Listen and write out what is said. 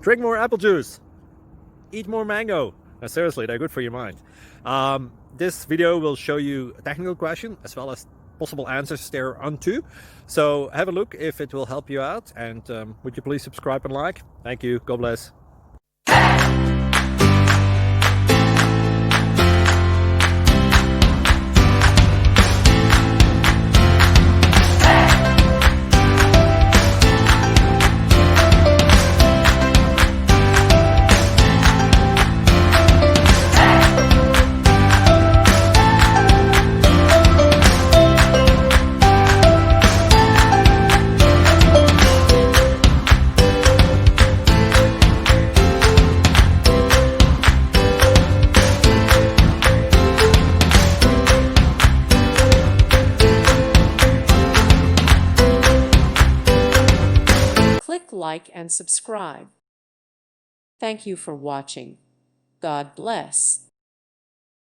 Drink more apple juice. Eat more mango. Now, seriously, they're good for your mind. This video will show you a technical question as well as possible answers thereunto. So have a look if it will help you out, and would you please subscribe and like? Thank you. God bless. Click like and subscribe. Thank you for watching. God bless.